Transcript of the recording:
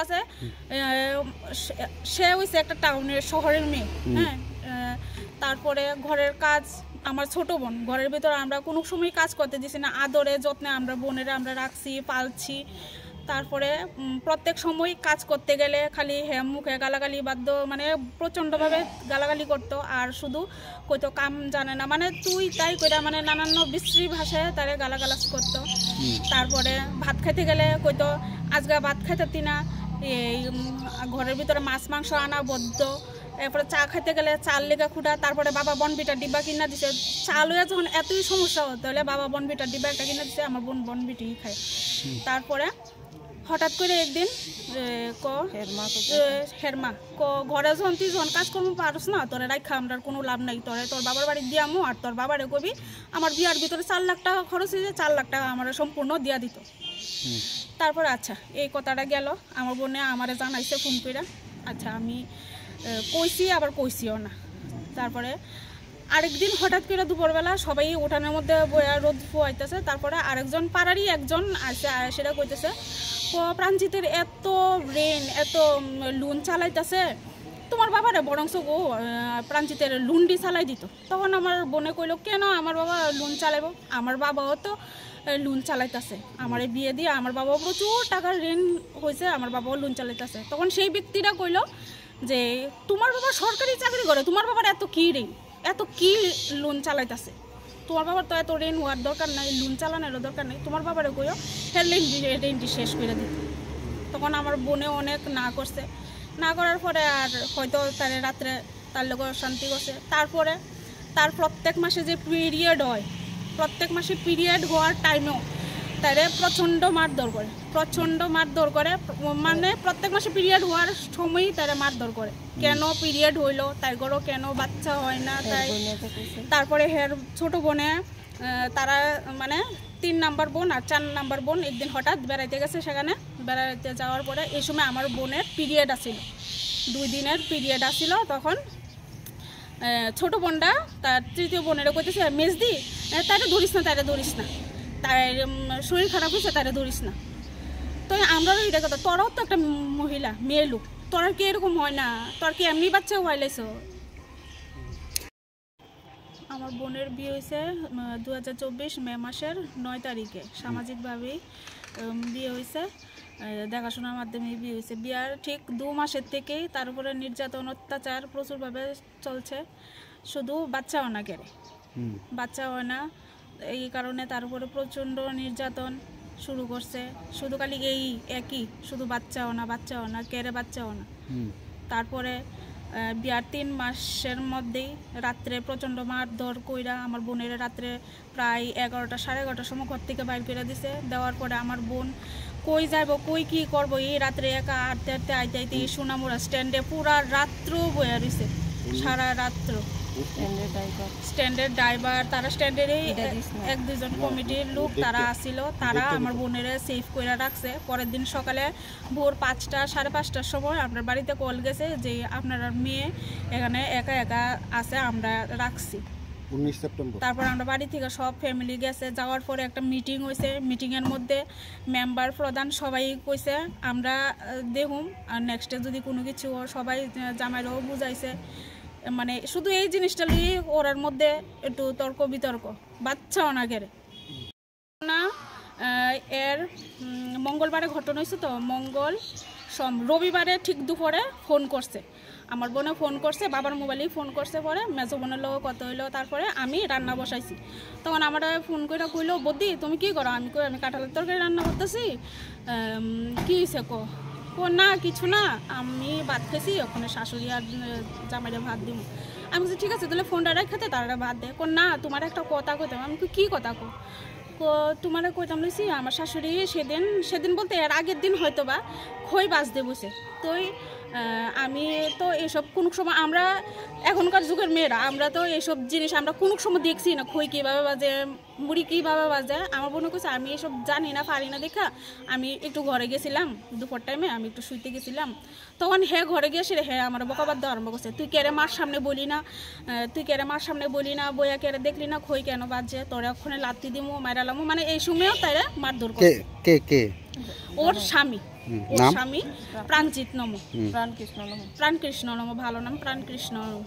আছে সে হইছে একটা টাউনের শহরের মেয়ে। হ্যাঁ, তারপরে ঘরের কাজ আমার ছোট বোন, ঘরের ভিতরে আমরা কোনো সময় কাজ করতে দিছি না, আদরে যত্নে আমরা বোনেরা আমরা রাখছি, পালছি। তারপরে প্রত্যেক সময় কাজ করতে গেলে খালি মুখে গালাগালি বাধ্য, মানে প্রচণ্ডভাবে গালাগালি করতো। আর শুধু কইতো কাম জানে না, মানে তুই তাই কইরা, মানে নানান বিশ্রী ভাষায় তারে গালাগালাজ করতো। তারপরে ভাত খাইতে গেলে কইতো আজকে ভাত খাইতে না, এই ঘরের ভিতরে মাছ মাংস আনা বদ্ধ। এরপরে চা খাইতে গেলে চাল লেগা খুঁটা। তারপরে বাবা বনবিটার ডিব্বা কিনা দিছে, চাল হয়ে যখন এতই সমস্যা হতো তাহলে বাবা বনবিটার ডিব্বা একটা কিনা দিছে, আমার বোন বনবিটি খায়। তারপরে হঠাৎ করে একদিন হেরমা ঘরে যখন তুই যখন কাজকর্ম পারস না, তোরে রাখা আমরা কোনো লাভ নাই, তোর বাবার বাড়ি দিয়ামো। আর তোর বাবারে কবি আমার বিয়ার ভিতরে 4 লাখ টাকা খরচ হয়েছে, 4 লাখ টাকা আমার সম্পূর্ণ দিয়া দিত। তারপরে আচ্ছা এই কথাটা গেল, আমার বোনে আমারে জানাইছে ফোন করে। আচ্ছা আমি কইছি আবার কইছিও না। তারপরে আরেকদিন হঠাৎ করে দুপুরবেলা সবাই উঠানের মধ্যে বয়া রোদ পোয়াইতেছে। তারপরে আরেকজন পাড়ারই একজন আসে, সেটা কইতেছে প্রাঞ্জিতের এত রেন, এত লুন চালাইতেছে, তোমার বাবারে বরংস গো প্রাঞ্জিতের লুন্ডি চালাই দিত। তখন আমার বোনে কইলো কেন আমার বাবা লুন চালাইব, আমার বাবাও তো লুন চালাইতেছে, আমার বিয়ে দিয়ে আমার বাবাও প্রচুর টাকার ঋণ হয়েছে, আমার বাবাও লুন চালাইতেছে। তখন সেই ব্যক্তিটা কইলো যে তোমার বাবা সরকারি চাকরি করে, তোমার বাবার এত কি ঋণ, এত কি লোন চালাইতেছে, তোমার বাবার তো এত ঋণ হওয়ার দরকার নাই, লোন চালানোরও দরকার নেই, তোমার বাবারে কইও হ্যাঁ ঋণটি শেষ করে দিত। তখন আমার বোনে অনেক না করছে, না করার পরে আর হয়তো তার রাত্রে তার লোক শান্তি করছে। তারপরে তার প্রত্যেক মাসে যে পিরিয়ড হয়, প্রত্যেক মাসে পিরিয়ড হওয়ার টাইমেও তারে প্রচণ্ড মারধর করে, প্রচণ্ড মারধর করে, মানে প্রত্যেক মাসে পিরিয়ড হওয়ার সময়ই তারা মারধর করে। কেন পিরিয়ড হইলো, তাই করো কেন বাচ্চা হয় না তাই। তারপরে হের ছোট বোনে তারা মানে 3 নাম্বার বোন আর 4 নাম্বার বোন একদিন হঠাৎ বেড়াইতে গেছে, সেখানে বেড়াইতে যাওয়ার পরে এই সময় আমার বোনের পিরিয়ড আসিল, 2 দিনের পিরিয়ড আসিল। তখন ছোট বোনটা তার তৃতীয় বোনের কইতেছে মেজদি তারে ধরিস না, তারে ধরিস না, তার শরীর খারাপ হয়েছে, তারে ধরিস না। তো আমরাও এটা কথা, তোরাও তো একটা মহিলা মেয়ে লোক, তোর কি এরকম হয় না, তোর কি এমনি বাচ্চা হইলাইছ। আমার বোনের বিয়ে হয়েছে 2024 মে মাসের 9 তারিখে, সামাজিকভাবেই বিয়ে হয়েছে, দেখাশোনার মাধ্যমে বিয়ে হয়েছে। বিয়ার ঠিক 2 মাসের থেকেই তার উপরে নির্যাতন অত্যাচার প্রচুরভাবে চলছে, শুধু বাচ্চা হয় না, কেড়ে বাচ্চা হয় না, এই কারণে তার উপরে প্রচণ্ড নির্যাতন শুরু করছে। শুধু খালি এই একই, শুধু বাচ্চাও না, বাচ্চাও না, কেড়ে বাচ্চাও না। তারপরে বিয়ার 3 মাসের মধ্যেই রাত্রে প্রচণ্ড মারধর কইরা আমার বোনের রাত্রে প্রায় 11টা সাড়ে 11টার সময় ঘর থেকে বাইর করে দিছে। দেওয়ার পরে আমার বোন কই যাইব, কই কি করবো, এই রাত্রে একা আটতে আটতে আইতে আইতে এই সোনামুড়া স্ট্যান্ডে পুরা রাত্র বয়া রয়েছে, সারা রাত্র। স্ট্যান্ডের ড্রাইভার, তারা স্ট্যান্ডেরই 1-2 জন কমিটির লোক তারা আসিল, তারা আমার বোনের সেফ করে রাখছে। পরের দিন সকালে ভোর 5টা সাড়ে 5টার সময় আপনার বাড়িতে কল গেছে যে আপনার মেয়ে এখানে একা একা আছে, আমরা রাখছি 19 সেপ্টেম্বর। তারপর আমরা বাড়ি থেকে সব ফ্যামিলি গেছে, যাওয়ার পরে একটা মিটিং হয়েছে, মিটিংয়ের মধ্যে মেম্বার প্রধান সবাই কইছে আমরা দেখুম, আর নেক্সটে যদি কোনো কিছু সবাই জামাইরাও বুঝাইছে। মানে শুধু এই জিনিসটা নিয়ে ওরার মধ্যে একটু তর্ক বিতর্ক, বাচ্চাও না ঘেরে না। এর মঙ্গলবারে ঘটনা হয়েছে, তো রবিবারে ঠিক দুপুরে ফোন করছে, আমার বোনে ফোন করছে, বাবার মোবাইলেই ফোন করছে, পরে মেজো বোনের লোক কত হইলো। তারপরে আমি রান্না বসাইছি, তখন আমার ফোন করে কইলো বৌদি তুমি কি করো, আমি কই আমি কাঁঠালের তরকারি রান্না করতেছি, কি হয়েছে কো না কিছু না, আমি ভাত খেয়েছি, ওখানে শাশুড়ি আর জামাইরে ভাত দিব। আমি বলছি ঠিক আছে তাহলে ফোনটা রেখে তারা ভাত দেয়। না তোমার একটা কথা কইতাম। আমি কি কথা তোমার কইতাম লইছি আমার শাশুড়ি সেদিন বলতে এর আগের দিন হয়তো বা খই বাজতে বসে। তো আমি তো এসব কোনো সময়, আমরা এখনকার যুগের মেয়েরা আমরা তো এসব জিনিস আমরা কোনো সময় দেখছি না, খই কীভাবে বাজে, মুড়ি কীভাবে বাজে। আমার বোন কইছে আমি এসব জানি না, পারি না দেখা আমি একটু ঘরে গেছিলাম, দুপুর টাইমে আমি একটু শুইতে গেছিলাম। তখন ঘরে গিয়ে সে আমার বকাবাদ দেওয়া আরম্ভ করছে, তুই কেড়ে মার সামনে বলি না, তুই কেড়ে মার সামনে বলি না, বইয়া কেড়ে দেখলি না খই কেন বাজে, তোরা ওখানে লাত্তি দিমু মাইরালামু, মানে এই সময়ও তারা মারধর করছে। ওর স্বামী ওর নাম? স্বামী প্রাণজিৎ নম। প্রাণকৃষ্ণ নম। প্রাণকৃষ্ণ নম, ভালো নাম প্রাণকৃষ্ণ নম।